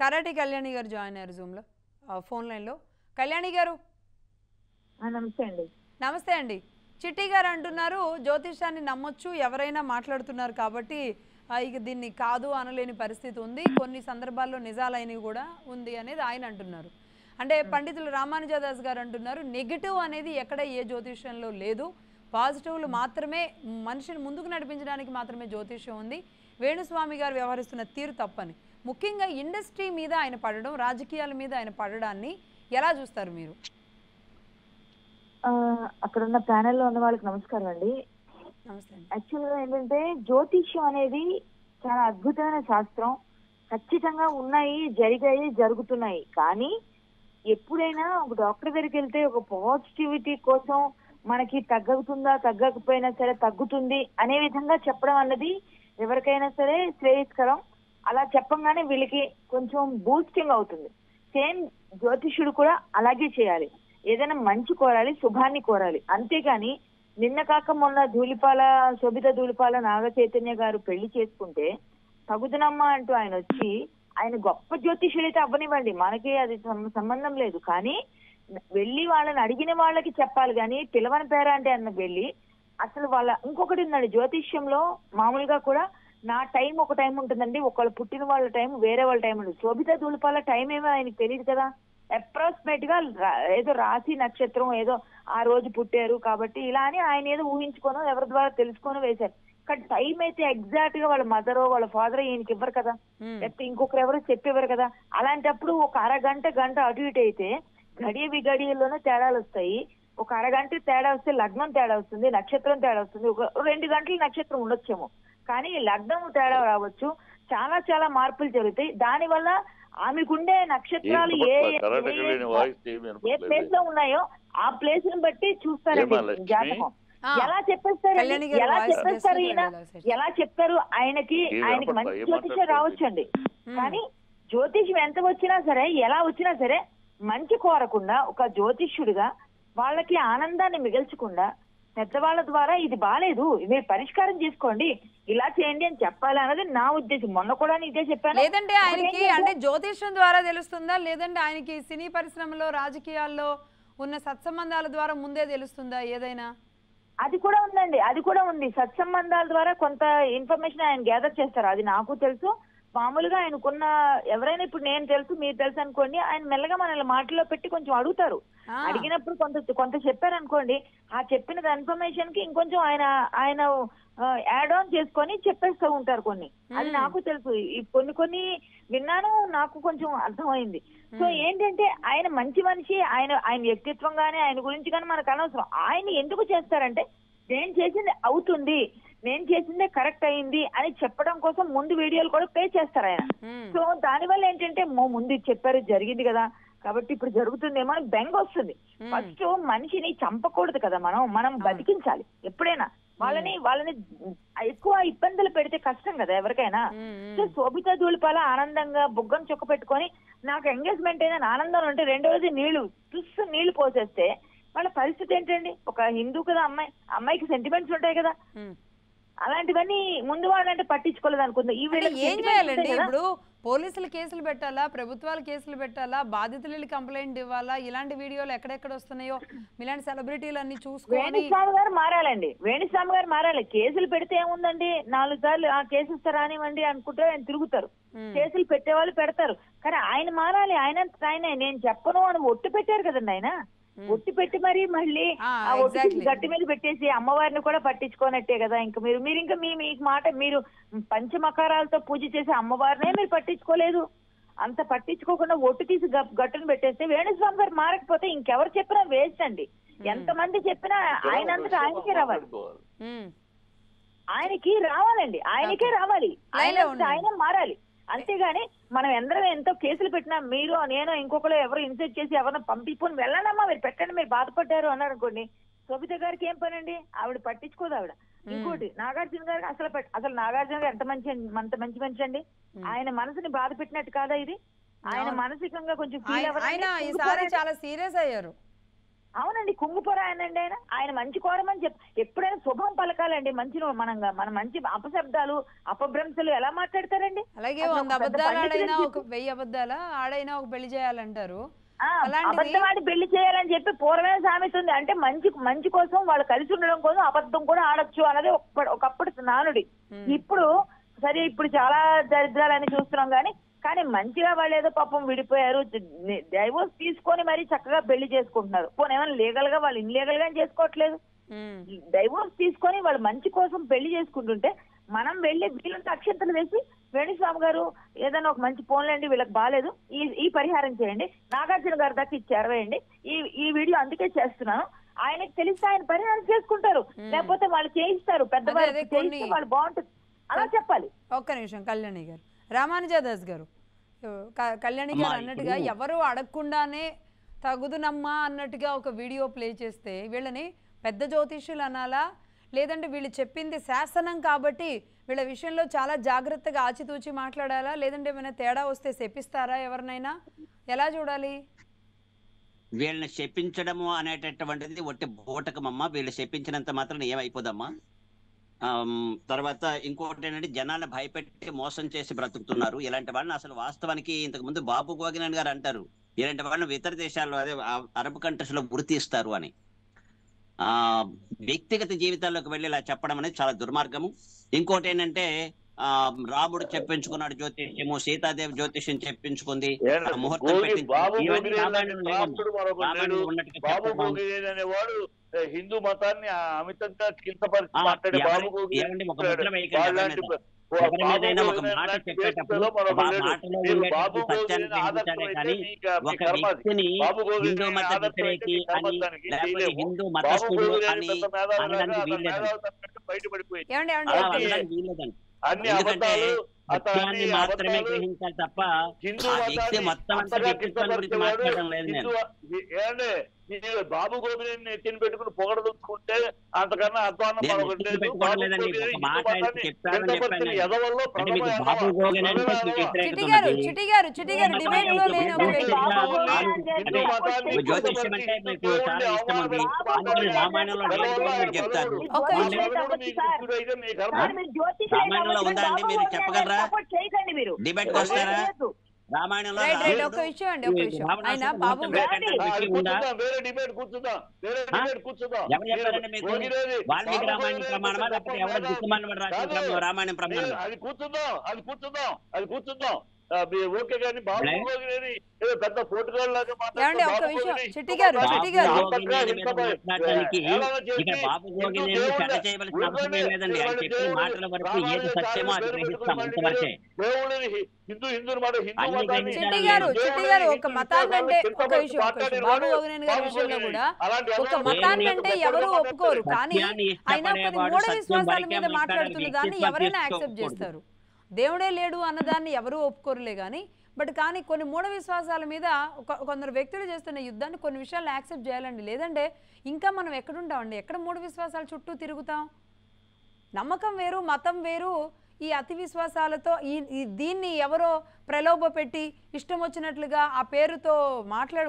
Karate Kalyani గారు join అయ్యారు జూమ్లో ఫోన్ లైన్లో. కళ్యాణి గారు నమస్తే అండి. నమస్తే అండి. చిట్టి గారు అంటున్నారు జ్యోతిషాన్ని నమ్మొచ్చు ఎవరైనా మాట్లాడుతున్నారు కాబట్టి ఇక దీన్ని కాదు అనలేని పరిస్థితి ఉంది, కొన్ని సందర్భాల్లో నిజాలైనవి కూడా ఉంది అనేది ఆయన అంటున్నారు. అంటే పండితులు రామానుజదాస్ గారు అంటున్నారు నెగిటివ్ అనేది ఎక్కడ ఏ జ్యోతిష్యంలో లేదు, పాజిటివ్లు మాత్రమే మనిషిని ముందుకు నడిపించడానికి మాత్రమే జ్యోతిష్యం ఉంది. వేణుస్వామి గారు వ్యవహరిస్తున్న తీరు తప్పని. ముఖ్యంగా ఇండస్ట్రీ మీద ఆయన పడడం, రాజకీయాల మీద ఆయన పడడాన్ని ఎలా చూస్తారు మీరు? అక్కడ ఉన్న ప్యానెల్లో ఉన్న వాళ్ళకి నమస్కారం అండి. యాక్చువల్గా ఏంటంటే జ్యోతిష్యం అనేది చాలా అద్భుతమైన శాస్త్రం. ఖచ్చితంగా ఉన్నాయి, జరిగాయి, జరుగుతున్నాయి. కానీ ఎప్పుడైనా ఒక డాక్టర్ దగ్గరికి వెళ్తే ఒక పాజిటివిటీ కోసం మనకి తగ్గుతుందా, తగ్గకపోయినా సరే తగ్గుతుంది అనే విధంగా చెప్పడం అన్నది ఎవరికైనా సరే శ్రేయస్కరం. అలా చెప్పంగానే వీళ్ళకి కొంచెం బూస్టింగ్ అవుతుంది. సేమ్ జ్యోతిష్యుడు కూడా అలాగే చేయాలి. ఏదైనా మంచి కోరాలి, శుభాన్ని కోరాలి. అంతేగాని నిన్న కాక మొన్న శోభిత ధూళిపాల నాగ చైతన్య గారు పెళ్లి చేసుకుంటే తగుదనమ్మ అంటూ ఆయన వచ్చి, ఆయన గొప్ప జ్యోతిష్యుడు అయితే అవ్వనివ్వండి, మనకి అది సంబంధం లేదు. కానీ వెళ్ళి వాళ్ళని అడిగిన వాళ్ళకి చెప్పాలి. కానీ పిలవని పేరా అంటే అన్న వెళ్ళి అసలు ఇంకొకటి ఉన్నాడు జ్యోతిష్యంలో. మామూలుగా కూడా నా టైం ఒక టైం ఉంటుందండి, ఒకళ్ళు పుట్టిన వాళ్ళ టైం వేరే వాళ్ళ టైం ఉంటుంది. శోభిత ధూళిపాల టైం ఏమో ఆయనకి తెలియదు కదా. అప్రాక్సిమేట్ గా ఏదో రాశి నక్షత్రం ఏదో ఆ రోజు పుట్టారు కాబట్టి ఇలా అని ఆయన ఏదో ఊహించుకోనో ఎవరి ద్వారా తెలుసుకొని వేశారు. కానీ టైం అయితే ఎగ్జాక్ట్ గా వాళ్ళ మదరో వాళ్ళ ఫాదరో ఈయనకి ఇవ్వరు కదా, లేకపోతే ఇంకొకరు ఎవరో చెప్పేవారు కదా. అలాంటప్పుడు ఒక గంట అటు ఇటు అయితే గడియ విగడియల్లోనే తేడాలు వస్తాయి. ఒక అరగంట తేడా వస్తే లగ్నం తేడా వస్తుంది, నక్షత్రం తేడా వస్తుంది. ఒక 2 గంటల నక్షత్రం ఉండొచ్చేమో, కానీ లగ్నం తేడా రావచ్చు. చాలా చాలా మార్పులు జరుగుతాయి. దానివల్ల ఆమెకుండే నక్షత్రాలు ఏ ప్లేస్ లో ఉన్నాయో ఆ ప్లేస్ ని బట్టి చూస్తారండి జాతకం. ఎలా చెప్పేస్తారు ఈయన, ఎలా చెప్తారు? ఆయనకి మంచి జ్యోతిష్యం రావచ్చండి. కానీ జ్యోతిష్యం ఎంత వచ్చినా సరే, ఎలా వచ్చినా సరే మంచి కోరకుండా ఒక జ్యోతిష్యుడిగా వాళ్ళకి ఆనందాన్ని మిగల్చకుండా పెద్దవాళ్ళ ద్వారా ఇది బాలేదు, మీరు పరిష్కారం చేసుకోండి, ఇలా చేయండి అని చెప్పాలి అన్నది నా ఉద్దేశం. మొన్న కూడా ఇదే చెప్పాను. లేదంటే ఆయనకి అంటే జ్యోతిష్యం ద్వారా తెలుస్తుందా, లేదంటే ఆయనకి సినీ పరిశ్రమలో రాజకీయాల్లో ఉన్న సత్సంబంధాల ద్వారా ముందే తెలుస్తుందా ఏదైనా? అది కూడా ఉందండి, అది కూడా ఉంది. సత్సంబంధాల ద్వారా కొంత ఇన్ఫర్మేషన్ ఆయన గ్యాదర్ చేస్తారు, అది నాకు తెలుసు. మామూలుగా ఆయనకున్న ఎవరైనా ఇప్పుడు నేను తెలుసు మీరు తెలుసు అనుకోండి, ఆయన మెల్లగా మనల్ని మాటల్లో పెట్టి కొంచెం అడుగుతారు. అడిగినప్పుడు కొంత చెప్పారు అనుకోండి, ఆ చెప్పిన ఇన్ఫర్మేషన్ కి ఇంకొంచెం ఆయన యాడ్ ఆన్ చేసుకొని చెప్పేస్తూ ఉంటారు కొన్ని. అది నాకు తెలుసు. కొన్ని విన్నాను, నాకు కొంచెం అర్థమైంది. సో ఏంటంటే ఆయన మంచి మనిషి, ఆయన వ్యక్తిత్వం గానీ ఆయన గురించి కానీ మనకు అనవసరం. ఆయన ఎందుకు చేస్తారంటే నేను చేసింది అవుతుంది, నేను చేసిందే కరెక్ట్ అయింది అని చెప్పడం కోసం ముందు వీడియోలు కూడా ప్లే చేస్తారు ఆయన. సో దానివల్ల ఏంటంటే ముందు చెప్పారు జరిగింది కదా కాబట్టి ఇప్పుడు జరుగుతుందేమో అని బెంగ వస్తుంది. ఫస్ట్ మనిషిని చంపకూడదు కదా, మనం బతికించాలి. ఎప్పుడైనా వాళ్ళని ఎక్కువ ఇబ్బందులు పెడితే కష్టం కదా ఎవరికైనా. సో శోభిత ధూళిపాల ఆనందంగా బుగ్గం చొక్క పెట్టుకొని నాకు ఎంగేజ్మెంట్ అయిన ఆనందం ఉంటే రెండో రోజు నీళ్లు పోసేస్తే వాళ్ళ పరిస్థితి ఏంటండి? ఒక హిందూ కదా అమ్మాయికి సెంటిమెంట్స్ ఉంటాయి కదా, అలాంటివన్నీ ముందు వాళ్ళంటే పట్టించుకోలేదు అనుకుందా. ఏం చేయాలండి ఇప్పుడు? పోలీసులు కేసులు పెట్టాలా, ప్రభుత్వాలు కేసులు పెట్టాలా, బాధితులు కంప్లైంట్ ఇవ్వాలా? ఇలాంటి వీడియోలు ఎక్కడెక్కడ వస్తున్నాయో ఇలాంటి సెలబ్రిటీలు అన్ని చూసుకొని వేణుస్వామి గారు మారాలండి. వేణుస్వామి గారు మారాలి. కేసులు పెడితే ఏముందండి, 4 సార్లు ఆ కేసు ఇస్తారు రానివ్వండి అనుకుంటే ఆయన తిరుగుతారు. కేసులు పెట్టే వాళ్ళు పెడతారు. కానీ ఆయన మారాలి. ఆయన నేను చెప్పను అని ఒట్టు పెట్టారు కదండి. ఆయన ఒట్టి పెట్టి మరి మళ్ళీ ఆ ఒట్టి గట్టి మీద పెట్టేసి అమ్మవారిని కూడా పట్టించుకోనట్టే కదా. ఇంకా మీరు మీ మాట మీరు పంచమకారాలతో పూజ చేసే అమ్మవారినే మీరు పట్టించుకోలేదు. అంత పట్టించుకోకుండా ఒట్టు తీసి గట్టును పెట్టేస్తే వేణుస్వామి గారు మారకపోతే ఇంకెవరు చెప్పినా వేస్ట్ అండి. ఎంతమంది చెప్పినా ఆయనంతటా ఆయనకే రావాలి. ఆయనకే రావాలి. ఆయన మారాలి. అంతేగాని మనం ఎంతో కేసులు పెట్టినా మీరు నేను ఇంకొకరు ఎవరు ఇన్సెట్ చేసి ఎవరిని పంపిపోని వెళ్ళనమ్మా మీరు పెట్టండి మీరు బాధపడ్డారు అన్నారు అనుకోండి, శోభిత గారికి ఏం పని అండి? ఆవిడ పట్టించుకోదు ఆవిడ. ఇంకోటి నాగార్జున గారికి అసలు నాగార్జున గారు అంత మంచి మనిషి అండి. ఆయన మనసుని బాధ పెట్టినట్టు కాదా ఇది? ఆయన మానసికంగా కొంచెం ఈసారి చాలా సీరియస్ అయ్యారు. అవునండి, కుంగుపరాయనండి ఆయన మంచి కోరమని ఎప్పుడైనా శుభం పలకాలండి. మన మంచి అపశబ్దాలు అపభ్రంశలు ఎలా మాట్లాడతారండి? అలాగే 100 అబద్ధాలు ఆడైనా ఒక 1000 అబద్ధాలు ఆడైనా ఒక పెళ్లి చేయాలంటారు. అబద్ధం ఆడి పెళ్లి చేయాలని చెప్పి పూర్వమే సామెత ఉంది. అంటే మంచి కోసం వాళ్ళు కలిసి ఉండడం కోసం అబద్ధం కూడా ఆడొచ్చు అన్నది ఒకప్పుడు నానుడి. ఇప్పుడు సరే, ఇప్పుడు చాలా దరిద్రాలని చూస్తున్నాం కానీ మంచిగా వాళ్ళు ఏదో పాపం విడిపోయారు, డైవోర్స్ తీసుకొని మరీ చక్కగా పెళ్లి చేసుకుంటున్నారు. పోనీ ఏమైనా లీగల్ గా వాళ్ళు ఇన్లీగల్ గా చేసుకోవట్లేదు. డైవోర్స్ తీసుకొని వాళ్ళు మంచి కోసం పెళ్లి చేసుకుంటుంటే మనం వెళ్ళి వీళ్ళంతా అక్షంతలు వేసి వేణుస్వామి గారు ఏదైనా ఒక మంచి పోన్లేండి వీళ్ళకి బాగాలేదు, ఈ పరిహారం చేయండి, నాగార్జున గారి దాకా ఇచ్చి అరవేయండి, ఈ వీడియో అందుకే చేస్తున్నాను, ఆయనకి తెలిస్తే ఆయన పరిహారం చేసుకుంటారు, లేకపోతే వాళ్ళు చేయిస్తారు, పెద్దవాళ్ళు చేయిస్తే వాళ్ళు బాగుంటుంది, అలా చెప్పాలి. ఒక్క నిమిషం కళ్యాణి గారు, రామానుజదాస్ గారు, కళ్యాణి గారు అన్నట్టుగా ఎవరు అడగకుండానే తగుదునమ్మా అన్నట్టుగా ఒక వీడియో ప్లే చేస్తే వీళ్ళని పెద్ద జ్యోతిష్యులు అనాలా, లేదంటే వీళ్ళు చెప్పింది శాసనం కాబట్టి వీళ్ళ విషయంలో చాలా జాగ్రత్తగా ఆచితూచి మాట్లాడాలా, లేదంటే ఏమైనా తేడా వస్తే శపిస్తారా ఎవరినైనా, ఎలా చూడాలి? వీళ్ళని శపించడము అనేటటువంటిది ఒట్టి బోటకమమ్మా. వీళ్ళు శపించినంత మాత్రం ఏమైపోదమ్మా. తర్వాత ఇంకొకటి ఏంటంటే జనాన్ని భయపెట్టి మోసం చేసి బ్రతుకుతున్నారు. ఇలాంటి వాళ్ళని అసలు వాస్తవానికి ఇంతకు ముందు బాబు గోగినన్ గారు అంటారు, ఇలాంటి వాళ్ళని ఇతర దేశాల్లో అదే అరబ్ కంట్రీస్ లో గురి తీస్తారు అని. వ్యక్తిగత జీవితాల్లోకి వెళ్ళి ఇలా చెప్పడం అనేది చాలా దుర్మార్గము. ఇంకోటి ఏంటంటే రాముడు చెప్పించుకున్నాడు జ్యోతిష్యము, సీతాదేవి జ్యోతిష్యం చెప్పించుకుంది, ముహూర్తం అనేవాడు హిందూ మతాన్ని అమితంగా కించపరిచి మాట్లాడే బాబు హిందూ మతస్థుడు అని బయటపడిపోయింది. సత్యాన్ని మాత్రమే గ్రహించాలి తప్ప ఆ వ్యక్తి మొత్తం అంతా వ్యక్తిత్వం గురించి మాట్లాడడం లేదు. బాబు గోవిని ఎత్తిని పెట్టుకుని పొగడదుకుంటే అంతకన్నా అధ్వానం జ్యోతిష్యం అంటే మీకు చాలా ఇష్టం ఉంది, అందుకని రామాయణంలో చెప్తారు. రామాయణంలో ఉందా అండి, మీరు చెప్పగలరా? డిబేట్ వస్తారా? రామాయణంలో వాల్మీకి రామాయణం ప్రమాణమా లేకపోతే ఎవరు దిక్కుమాలిన రాసిన రామాయణం ప్రమాణం? అది కూర్చుందాం ఓకే, కానీ బాబు ఏదో పెద్ద ఫోటోగాళ్ళు లాగా హిందూ మాట చిట్టి గారు ఒక మతాన్నంటే ఒక విషయం, బాబు గోగినేని గారి విషయంలో కూడా ఒక మతాన్నంటే ఎవరు ఒప్పుకోరు, కానీ అయినా కొన్ని మూఢ విశ్వాసాల మీద మాట్లాడుతున్న దాన్ని ఎవరైనా యాక్సెప్ట్ చేస్తారు. దేవుడే లేడు అన్నదాన్ని ఎవరూ ఒప్పుకోరులే కానీ కొన్ని మూఢ విశ్వాసాల మీద కొందరు వ్యక్తులు చేస్తున్న యుద్ధాన్ని కొన్ని విషయాలు యాక్సెప్ట్ చేయాలండి. లేదంటే ఇంకా మనం ఎక్కడుంటామండి, ఎక్కడ మూఢ విశ్వాసాల చుట్టూ తిరుగుతాం? నమ్మకం వేరు, మతం వేరు. ఈ అతి విశ్వాసాలతో దీన్ని ఎవరో ప్రలోభ పెట్టి ఇష్టం వచ్చినట్లుగా ఆ పేరుతో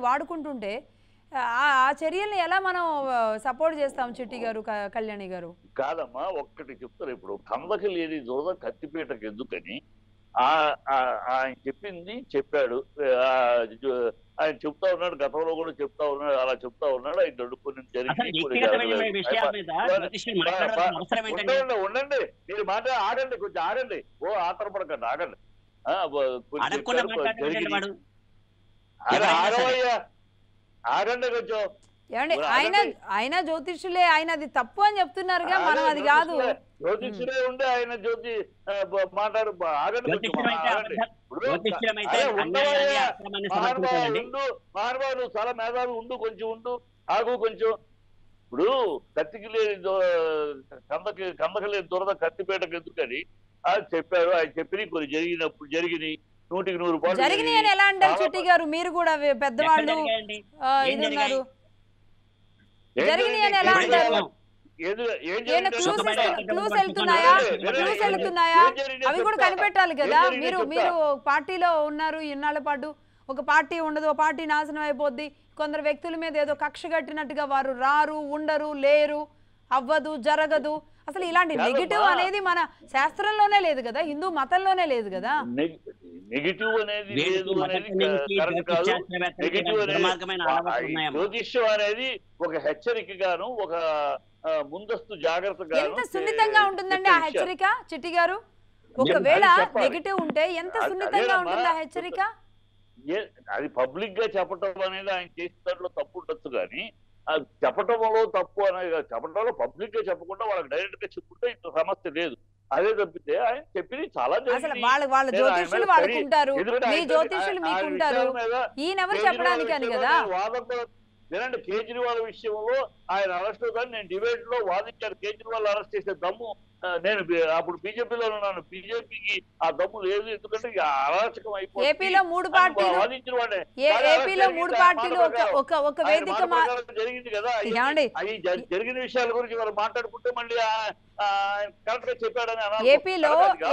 వాడుకుంటుంటే ఆ చర్యల్ని ఎలా మనం సపోర్ట్ చేస్తాం? చిట్టి గారు, కళ్యాణి గారు. కాదమ్మా, ఒక్కటి చెప్తారు. ఇప్పుడు కందకి లేని దూరం కత్తిపీటకు ఎందుకని ఆయన చెప్పాడు. ఆయన చెప్తా ఉన్నాడు, గతంలో కూడా చెప్తా ఉన్నాడు, అలా చెప్తా ఉన్నాడు. ఆయన దొడుకుని ఉండండి, మీరు ఆగండి, కొంచెం ఆగండి, ఆతరపడకండి, ఆగండి. ఆగండి కొంచెం. ఏమండి, ఆయన జ్యోతిష్యులే, ఆయన అది తప్పు అని చెప్తున్నారుగా, మనం అది కాదు. జ్యోతిష్యులే ఉండే ఆయన మాట్లాడు. మహానుభావులు చాలా మేధావి ఉండు, కొంచెం ఉండు, ఆగు కొంచెం. ఇప్పుడు కత్తికి లేని కందకి లేని దురద కత్తిపేటకు ఎందుకని అది చెప్పారు. ఆయన చెప్పి కొన్ని జరిగినాయి 100% జరిగినాయి అని ఎలా అంటారు చిట్టి గారు? మీరు కూడా పెద్దవాళ్ళు ఇది ఉన్నారు, జరిగినాయి అని ఎలా అంటారు? క్లూస్ వెళ్తున్నాయా? అవి కూడా కనిపెట్టాలి కదా. మీరు పార్టీలో ఉన్నారు ఇన్నాళ్ళ పాటు, ఒక పార్టీ ఉండదు, ఒక పార్టీ నాశనం అయిపోద్ది, కొందరు వ్యక్తుల మీద ఏదో కక్ష కట్టినట్టుగా వారు రారు, ఉండరు, లేరు, అవ్వదు, జరగదు. అసలు ఇలాంటి నెగిటివ్ అనేది మన శాస్త్రంలోనే లేదు కదా, హిందూ మతంలోనే లేదు కదా. నెగిటివ్ అనేది లేదు అనేది కరెక్ట్ కాదు. నెగిటివ్ అనేది జ్యోతిష్యం అనేది ఒక హెచ్చరికగాను, ఒక ముందస్తు జాగ్రత్తగా. ఎంత సున్నితంగా ఉంటుందండి ఆ హెచ్చరిక చిట్టి గారు? ఒకవేళ నెగిటివ్ ఉంటే ఎంత సున్నితంగా ఉంటుంది ఆ హెచ్చరిక? అది పబ్లిక్ గా చెప్పటం అనేది ఆయన చేసిన దాంట్లో తప్పు ఉండొచ్చు, కానీ చెప్పటంలో తప్పు అనేది చెప్పటంలో పబ్లిక్ గా చెప్పకుండా వాళ్ళకి డైరెక్ట్ గా చెప్పుకుంటే ఇంత సమస్య లేదు. అదే తప్పితే ఆయన చెప్పింది చాలా వాళ్ళ జ్యోతిష్యులు వాళ్ళకుంటారు, మీ జ్యోతిష్యులు మీకుంటారు, ఈయనెవరు చెప్పడానికి అని కదా. వినండి, కేజ్రీవాల్ విషయంలో ఆయన అరెస్ట్ అవుతాను నేను డిబేట్ లో వాదించాను. కేజ్రీవాల్ అరెస్ట్ చేసే దమ్ము నేను అప్పుడు బీజేపీలో ఉన్నాను, బీజేపీకి ఆ దమ్ము లేదు, ఎందుకంటే అరాచకం అయిపోయింది. ఏపీలో మూడు పార్టీలు ఒక వేదిక జరిగింది కదా. అవి జరిగిన విషయాల గురించి వాళ్ళు మాట్లాడుకుంటే మళ్ళీ కరెక్ట్ గా చెప్పాడని.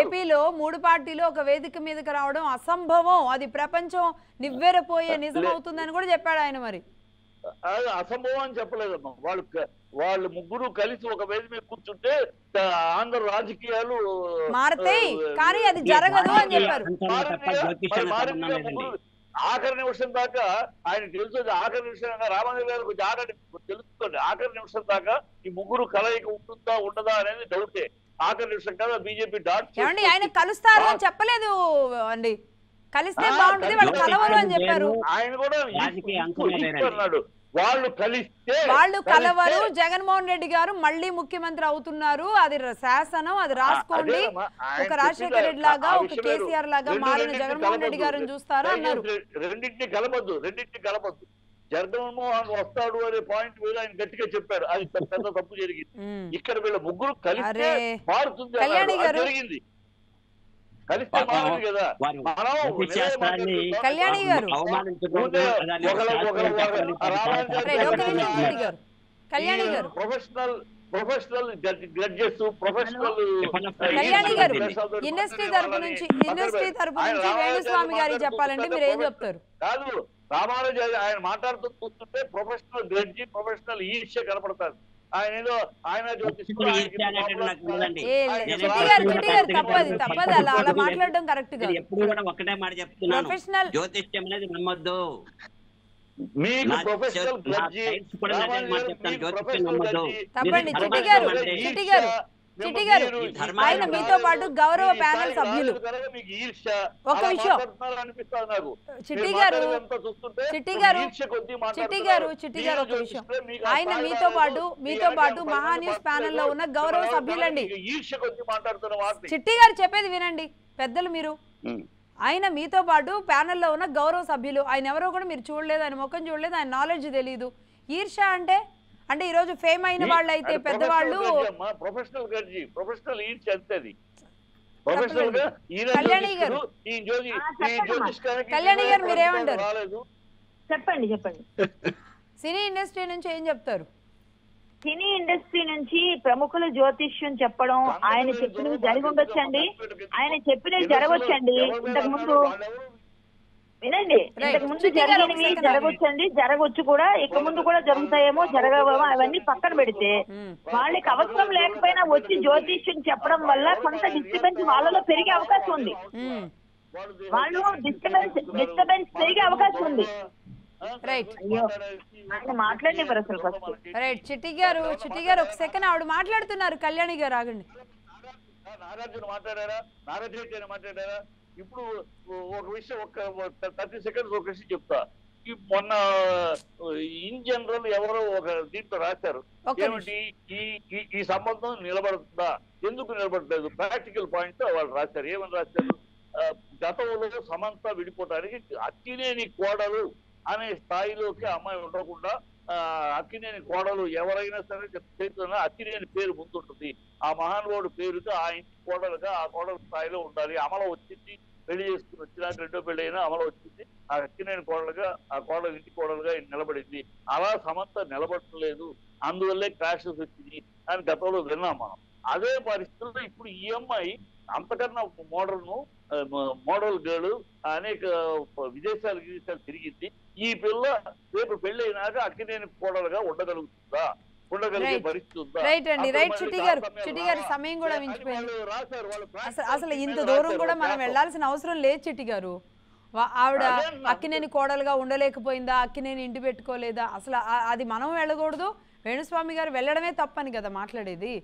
ఏపీలో 3 పార్టీలు ఒక వేదిక మీదకి రావడం అసంభవం, అది ప్రపంచం నివ్వెరపోయే నిజం అవుతుందని కూడా చెప్పాడు ఆయన. మరి అసంభవం అని చెప్పలేదమ్మా. వాళ్ళు ముగ్గురు కలిసి ఒక వేది మీద కూర్చుంటే ఆంధ్ర రాజకీయాలు మారతాయి, కానీ అది జరగదు అని చెప్పారు. ఆఖరి నిమిషం దాకా ఆయన తెలుసు. ఆఖరి నిమిషంగా రామాంజలి గారు కొంచెం ఆఖరి తెలుస్తుంది. ఆఖరి నిమిషం దాకా ఈ ముగ్గురు కలయిక ఉంటుందా ఉండదా అనేది డౌటే. ఆఖరి నిమిషం కదా బీజేపీ ఆయన కలుస్తారు అని చెప్పలేదు అండి, కలిస్తే బాగుంటుంది, వాళ్ళు కలవరు అని చెప్పారు. ఆయన కూడా అన్నాడు వాళ్ళు కలవరు, జగన్మోహన్ రెడ్డి గారు మళ్ళీ ముఖ్యమంత్రి అవుతున్నారు, అది శాసనం, అది రాసుకోండి, ఒక రాజశేఖర రెడ్డి లాగా, ఒక కేసీఆర్ లాగా మారిన జగన్మోహన్ రెడ్డి గారిని చూస్తారా అన్నారు. రెండింటిని కలపద్దు. జగన్మోహన్ వస్తాడు అనే పాయింట్ మీద ఆయన గట్టిగా చెప్పారు. అది పెద్ద తప్పు జరిగింది. ఇక్కడ వీళ్ళ ముగ్గురు కలిస్తే మారుతుంది జరిగింది. కళ్యాణి గారు, ప్రొఫెషనల్ జడ్జెస్, ప్రొఫెషనల్ కళ్యాణి గారు, ఇండస్ట్రీ తరపు నుంచి వేణుస్వామి గారికి చెప్పాలంటే మీరు ఏం చెప్తారు? కాదు, రామారాజు ఆయన మాట్లాడుతూ చూస్తుంటే ప్రొఫెషనల్ జడ్జి, ప్రొఫెషనల్ ఈర్ష్య కనపడతారు. ఆయన ఏదో ఆయన తప్పదు అలా మాట్లాడడం కరెక్ట్ గా. ఎప్పుడు కూడా ఒకటే మాట చెప్తున్నాను, జ్యోతిష్యం అనేది నమ్మొద్దు. మీకు ప్రొఫెషనల్ జడ్జి తప్పండి. చిట్టి గారు, ఆయన మీతో పాటు గౌరవ ప్యానెల్ సభ్యులు. ఒక విషయం, చిట్టి గారు ఒక విషయం, ఆయన మీతో పాటు మహా న్యూస్ ప్యానెల్ లో ఉన్న గౌరవ సభ్యులండి. చిట్టి గారు చెప్పేది వినండి, పెద్దలు మీరు. ఆయన మీతో పాటు ప్యానెల్లో ఉన్న గౌరవ సభ్యులు, ఆయన ఎవరో కూడా మీరు చూడలేదు, ఆయన ముఖం చూడలేదు, ఆయన నాలెడ్జ్ తెలియదు. ఈర్ష అంటే ఈరోజు ఫేమ్ అయిన వాళ్ళు అయితే పెద్దవాళ్ళు. కళ్యాణి గారు మీరేమంటారు? చెప్పండి. సినీ ఇండస్ట్రీ నుంచి ఏం చెప్తారు? సినీ ఇండస్ట్రీ నుంచి ప్రముఖుల జ్యోతిష్యం చెప్పడం, ఆయన చెప్పినవి జరిగి ఉండొచ్చండి, ఆయన చెప్పినవి జరగవచ్చండి. ఇంతకు ముందు వినండి, ఇంతకు ముందు జరిగినవి జరగవచ్చండి, జరగవచ్చు కూడా, ఇక ముందు కూడా జరుగుతాయేమో, జరగవేమో, అవన్నీ పక్కన పెడితే వాళ్ళకి అవసరం లేకపోయినా వచ్చి జ్యోతిష్యం చెప్పడం వల్ల కొంత డిస్టర్బెన్స్ వాళ్ళలో పెరిగే అవకాశం ఉంది. వాళ్ళు డిస్టర్బెన్స్ పెరిగే అవకాశం ఉంది. మాట్లాడినవారు అసలు ఫస్ట్. రైట్, చిట్టి గారు ఒక సెకండ్ ఆవిడ మాట్లాడుతున్నారు. కళ్యాణి గారు ఆగండి. నాగార్జున మాట్లాడారా? ఇప్పుడు ఒక విషయం, ఒక 30 సెకండ్స్ ఒక విషయం చెప్తా. మొన్న ఇన్ జనరల్ ఎవరో ఒక దీంట్లో రాశారు, ఏమిటి ఈ సంబంధం నిలబడుతుందా, ఎందుకు నిలబడలేదు, ప్రాక్టికల్ పాయింట్ వాళ్ళు రాశారు. ఏమని రాశారు? గతంలో సమంత విడిపోవడానికి అక్కినేని కోడలు అనే స్థాయిలోకి అమ్మాయి ఉండకుండా, అక్కినేని కోడలు ఎవరైనా సరే చేతున్నా అక్కినేని పేరు ముందుంటుంది, ఆ మహానుభావుడు పేరుతో ఆ ఇంటి కోడలుగా ఆ కోడల స్థాయిలో ఉండాలి. అమల వచ్చింది, పెళ్లి చేసుకుని వచ్చినాక రెండో పెళ్లి అయినా అమల వచ్చింది, ఆ అక్కినేని కోడలుగా ఆ కోడలు ఇంటి కోడలుగా నిలబడింది. అలా సమంత నిలబడలేదు, అందువల్లే క్రాషెస్ వచ్చింది అని గతంలో విన్నాం మనం. అదే పరిస్థితుల్లో ఇప్పుడు ఈ అమ్మాయి అంతకన్నా మోడర్న్ మోడల్ గర్ల్, అనేక విదేశాలు తిరిగింది. ఈ పిల్ల రేపు పెళ్లి అయినాక అక్కినేని కోడలుగా ఉండగలుగుతుందా, ఉండగలిగే పరిస్థితి ఉందా? రైట్ అండి, రైట్ చిట్టి గారు సమయం కూడా మించిపోయింది. అసలు ఇంత దూరం కూడా మనం వెళ్లాల్సిన అవసరం లేదు చిట్టి గారు. ఆవిడ అక్కినేని కోడలుగా ఉండలేకపోయిందా, అక్కినేని ఇంటి పెట్టుకోలేదా, అసలు అది మనం వెళ్ళకూడదు, వేణుస్వామి గారు వెళ్ళడమే తప్పని కదా మాట్లాడేది.